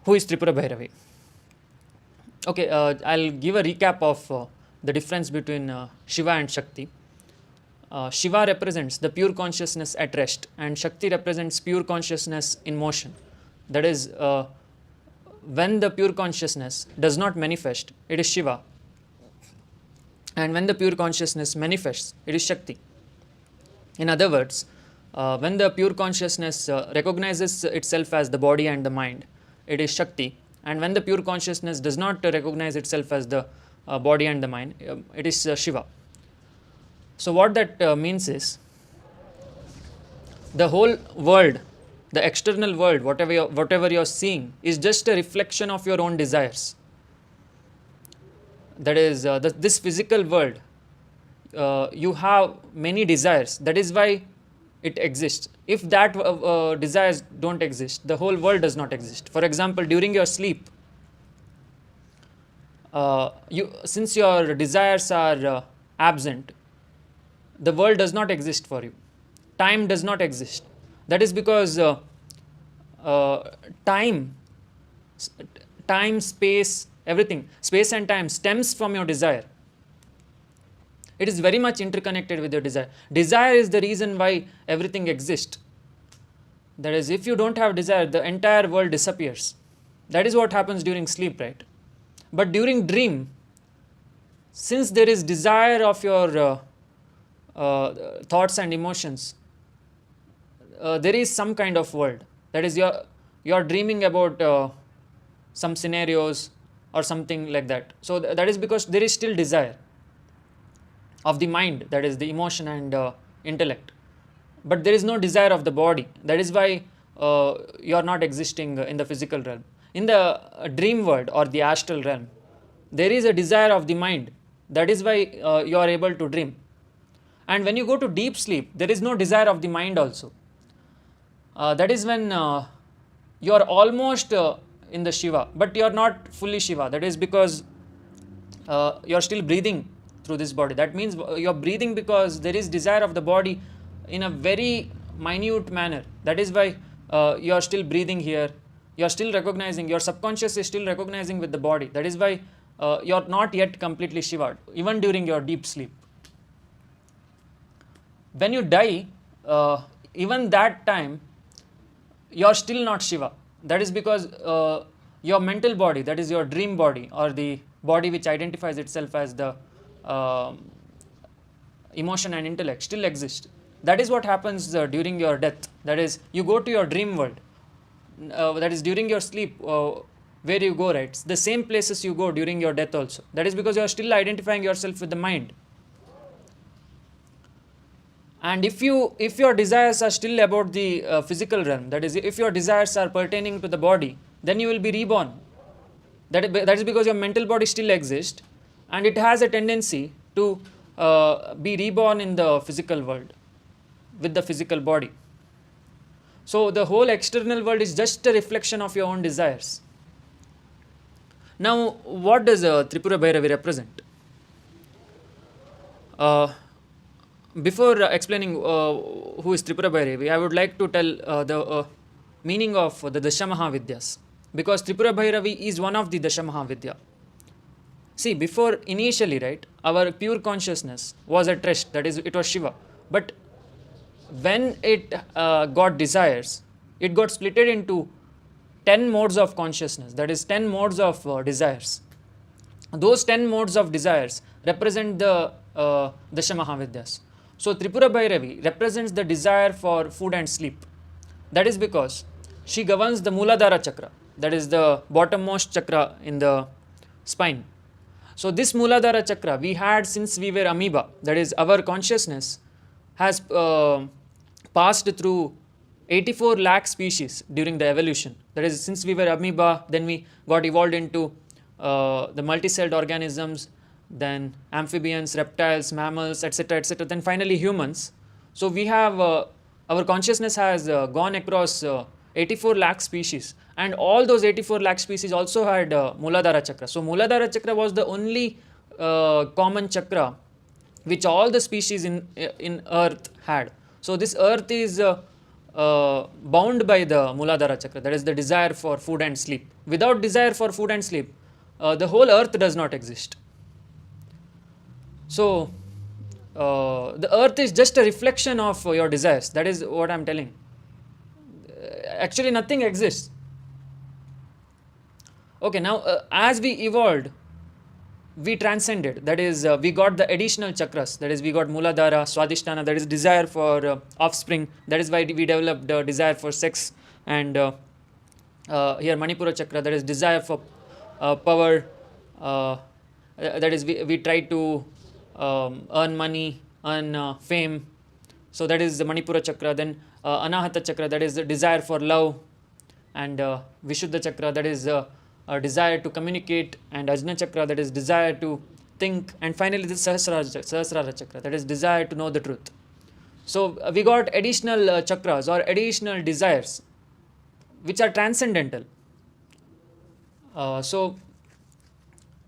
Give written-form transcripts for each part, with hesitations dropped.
Who is Tripura Bhairavi? Okay, I'll give a recap of the difference between Shiva and Shakti. Shiva represents the pure consciousness at rest, and Shakti represents pure consciousness in motion. That is, when the pure consciousness does not manifest, it is Shiva, and when the pure consciousness manifests, it is Shakti. In other words, when the pure consciousness recognizes itself as the body and the mind, it is Shakti, and when the pure consciousness does not recognize itself as the body and the mind, it is Shiva. So what that means is, the whole world, the external world, whatever you're seeing, is just a reflection of your own desires. That is, this physical world, you have many desires. That is why it exists. If that desires don't exist, the whole world does not exist. For example, during your sleep, since your desires are absent, the world does not exist for you. Time does not exist. That is because time, space, everything, space and time stems from your desire. It is very much interconnected with your desire. Desire is the reason why everything exists. That is, if you don't have desire, the entire world disappears. That is what happens during sleep, right? But during dream, since there is desire of your thoughts and emotions, there is some kind of world. That is, you're dreaming about some scenarios or something like that. So that is because there is still desire of the mind, that is the emotion and intellect. But there is no desire of the body. That is why you are not existing in the physical realm. In the dream world or the astral realm, there is a desire of the mind. That is why you are able to dream. And when you go to deep sleep, there is no desire of the mind also. That is when you are almost in the Shiva, but you are not fully Shiva. That is because you are still breathing through this body. That means you are breathing because there is desire of the body in a very minute manner. That is why you are still breathing here. You are still recognizing, your subconscious is still recognizing with the body. That is why you are not yet completely Shiva, even during your deep sleep. When you die, even that time, you are still not Shiva. That is because your mental body, that is your dream body, or the body which identifies itself as the emotion and intellect, still exists. That is what happens during your death. That is, you go to your dream world. That is during your sleep, where you go, right? It's the same places you go during your death also. That is because you are still identifying yourself with the mind. And if your desires are still about the physical realm, that is, if your desires are pertaining to the body, then you will be reborn. That is because your mental body still exists, and it has a tendency to be reborn in the physical world with the physical body. So the whole external world is just a reflection of your own desires. Now, what does Tripura Bhairavi represent? Before explaining who is Tripura Bhairavi, I would like to tell the meaning of the Dasha Mahavidyas, because Tripura Bhairavi is one of the Dasha Mahavidya. See, before initially, right, our pure consciousness was at rest, that is, it was Shiva. But when it got desires, it got splitted into 10 modes of consciousness, that is 10 modes of desires. Those 10 modes of desires represent the Dasha Mahavidyas. So Tripura Bhairavi represents the desire for food and sleep. That is because she governs the Muladhara Chakra, that is the bottommost chakra in the spine. So this Muladhara Chakra we had since we were amoeba, that is, our consciousness has passed through 84 lakh species during the evolution. That is, since we were amoeba, then we got evolved into the multi-celled organisms, then amphibians, reptiles, mammals, etc., etc., then finally humans. So we have, our consciousness has gone across 84 lakh species, and all those 84 lakh species also had Muladhara Chakra. So Muladhara Chakra was the only common chakra which all the species in earth had. So this earth is bound by the Muladhara chakra, that is the desire for food and sleep. Without desire for food and sleep, the whole earth does not exist. So, the earth is just a reflection of your desires. That is what I am telling. Actually, nothing exists. Okay, now as we evolved, we transcended. That is, we got the additional chakras. That is, we got Muladhara, Swadhisthana, that is desire for offspring. That is why we developed desire for sex. And here Manipura chakra, that is desire for power. That is, we try to earn money, earn fame. So that is the Manipura chakra. Then Anahata chakra, that is the desire for love. And Vishuddha chakra, that is a desire to communicate, and Ajna chakra, that is desire to think, and finally the Sahasrara chakra, that is desire to know the truth. So we got additional chakras or additional desires which are transcendental. So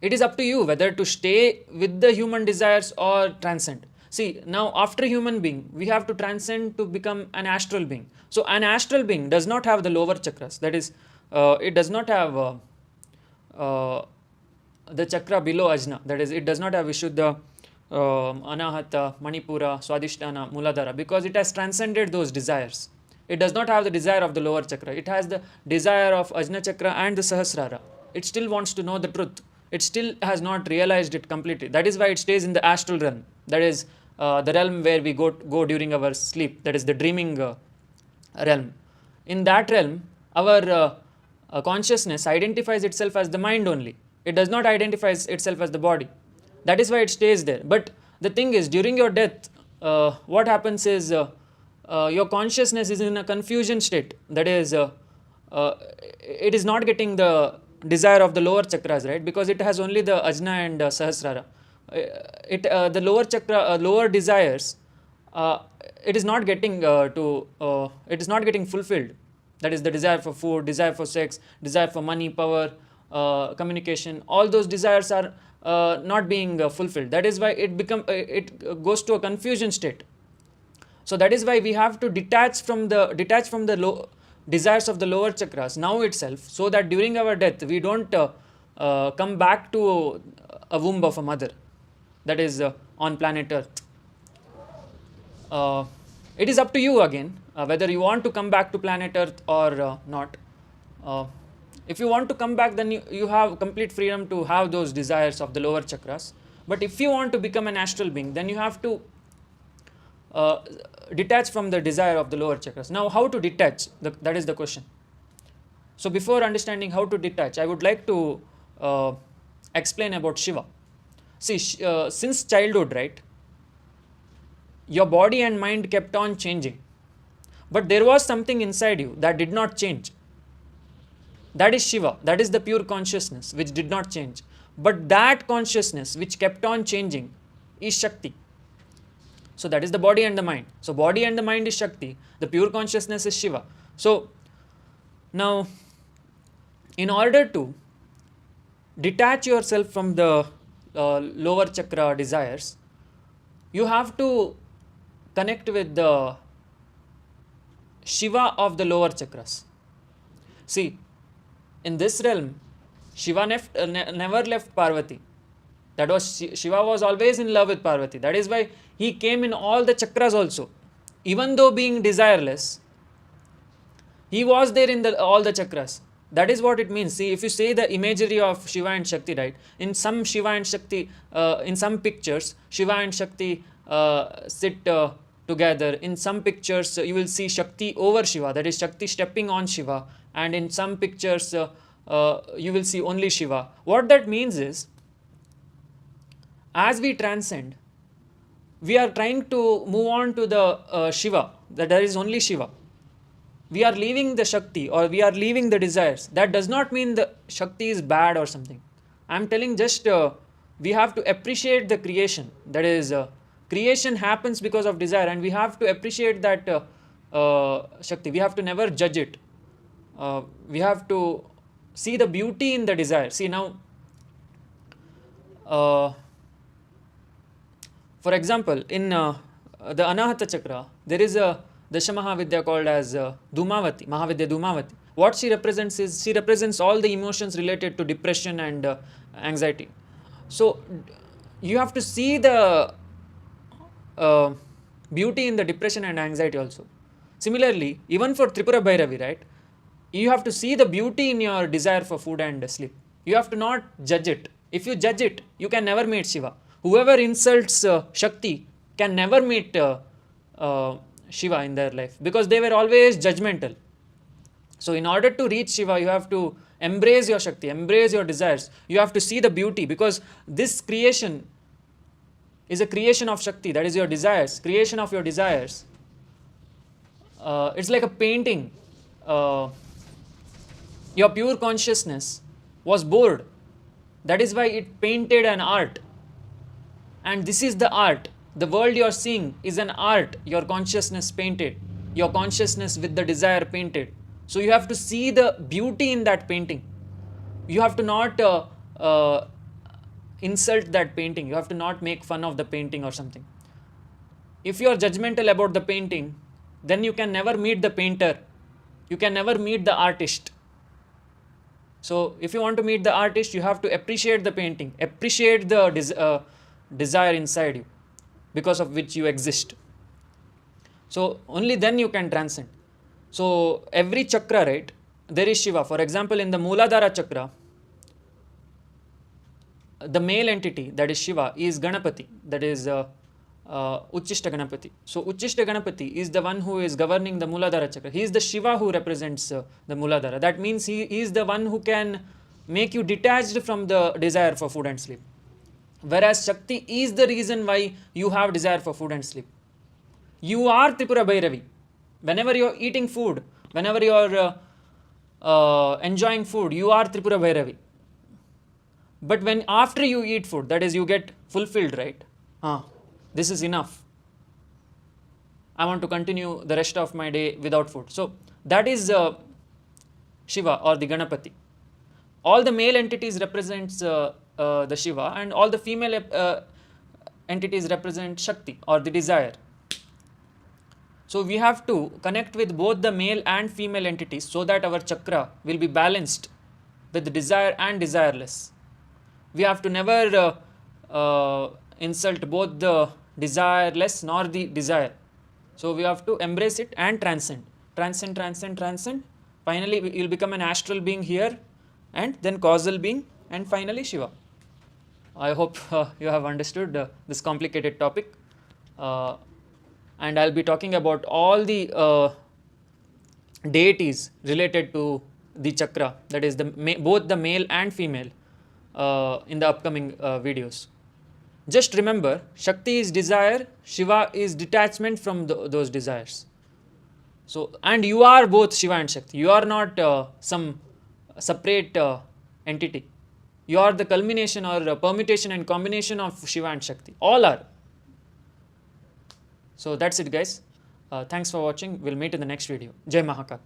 it is up to you whether to stay with the human desires or transcend. See, now after human being, we have to transcend to become an astral being. So an astral being does not have the lower chakras. That is, it does not have the chakra below Ajna. That is, it does not have Vishuddha, Anahata, Manipura, Swadhisthana, Muladhara, because it has transcended those desires. It does not have the desire of the lower chakra. It has the desire of Ajna chakra and the Sahasrara. It still wants to know the truth. It still has not realized it completely. That is why it stays in the astral realm. That is the realm where we go during our sleep. That is the dreaming realm. In that realm, our consciousness identifies itself as the mind only. It does not identify itself as the body. That is why it stays there. But the thing is, during your death, what happens is your consciousness is in a confusion state. That is, it is not getting the desire of the lower chakras, right? Because it has only the Ajna and Sahasrara. The lower chakra, lower desires, it is not getting it is not getting fulfilled. That is the desire for food, desire for sex, desire for money, power, communication. All those desires are not being fulfilled. That is why it goes to a confusion state. So that is why we have to detach from the desires of the lower chakras now itself, so that during our death we don't come back to a womb of a mother. That is on planet Earth. It is up to you again whether you want to come back to planet Earth or not. If you want to come back, then you have complete freedom to have those desires of the lower chakras. But if you want to become an astral being, then you have to detach from the desire of the lower chakras. Now, how to detach? That is the question. So before understanding how to detach, I would like to explain about Shiva. See, since childhood, right, your body and mind kept on changing. But there was something inside you that did not change. That is Shiva. That is the pure consciousness which did not change. But that consciousness which kept on changing is Shakti. So that is the body and the mind. So body and the mind is Shakti. The pure consciousness is Shiva. So now, in order to detach yourself from the lower chakra desires, you have to connect with the Shiva of the lower chakras. See, in this realm, Shiva never left Parvati. That was, Shiva was always in love with Parvati. That is why he came in all the chakras also. Even though being desireless, he was there in all the chakras. That is what it means. See, if you say the imagery of Shiva and Shakti, right? In some Shiva and Shakti, in some pictures, Shiva and Shakti sit together. In some pictures, you will see Shakti over Shiva. That is Shakti stepping on Shiva. And in some pictures, you will see only Shiva. What that means is, as we transcend, we are trying to move on to the Shiva, that there is only Shiva. We are leaving the Shakti, or we are leaving the desires. That does not mean the Shakti is bad or something. I am telling just we have to appreciate the creation. That is, creation happens because of desire, and we have to appreciate that Shakti. We have to never judge it. We have to see the beauty in the desire. See now, for example, in the Anahata chakra, there is a Dasha Mahavidya called as Dhumavati, Mahavidya Dhumavati. What she represents is, she represents all the emotions related to depression and anxiety. So you have to see the uh, beauty in the depression and anxiety also. Similarly, even for Tripura Bhairavi, right, you have to see the beauty in your desire for food and sleep. You have to not judge it. If you judge it, you can never meet Shiva. Whoever insults Shakti can never meet Shiva in their life, because they were always judgmental. So in order to reach Shiva, you have to embrace your Shakti, embrace your desires. You have to see the beauty, because this creation is a creation of Shakti, that is your desires, creation of your desires. It's like a painting. Your pure consciousness was bored. That is why it painted an art. And this is the art. The world you are seeing is an art your consciousness painted, your consciousness with the desire painted. So you have to see the beauty in that painting. You have to not insult that painting. You have to not make fun of the painting or something. If you are judgmental about the painting, then you can never meet the painter. You can never meet the artist. So if you want to meet the artist, you have to appreciate the painting, appreciate the desire inside you, because of which you exist. So only then you can transcend. So every chakra, right, there is Shiva. For example, in the Muladhara chakra, the male entity, that is Shiva, is Ganapati, that is Uchishta Ganapati. So Uchishta Ganapati is the one who is governing the Muladhara chakra. He is the Shiva who represents the Muladhara. That means he is the one who can make you detached from the desire for food and sleep. Whereas Shakti is the reason why you have desire for food and sleep. You are Tripura Bhairavi. Whenever you are eating food, whenever you are enjoying food, you are Tripura Bhairavi. But when after you eat food, that is, you get fulfilled, right? This is enough. I want to continue the rest of my day without food. So that is Shiva or the Ganapati. All the male entities represents the Shiva, and all the female entities represent Shakti or the desire. So we have to connect with both the male and female entities so that our chakra will be balanced with the desire and desireless. We have to never insult both the desireless nor the desire. So we have to embrace it and transcend. Transcend, transcend, transcend. Finally, you will become an astral being here, and then causal being, and finally Shiva. I hope you have understood this complicated topic. And I'll be talking about all the deities related to the chakra, that is both the male and female, in the upcoming videos. Just remember, Shakti is desire, Shiva is detachment from those desires. So, and you are both Shiva and Shakti. You are not some separate entity. You are the culmination or permutation and combination of Shiva and Shakti. All are. So that's it, guys. Thanks for watching. We'll meet in the next video. Jai Mahakal.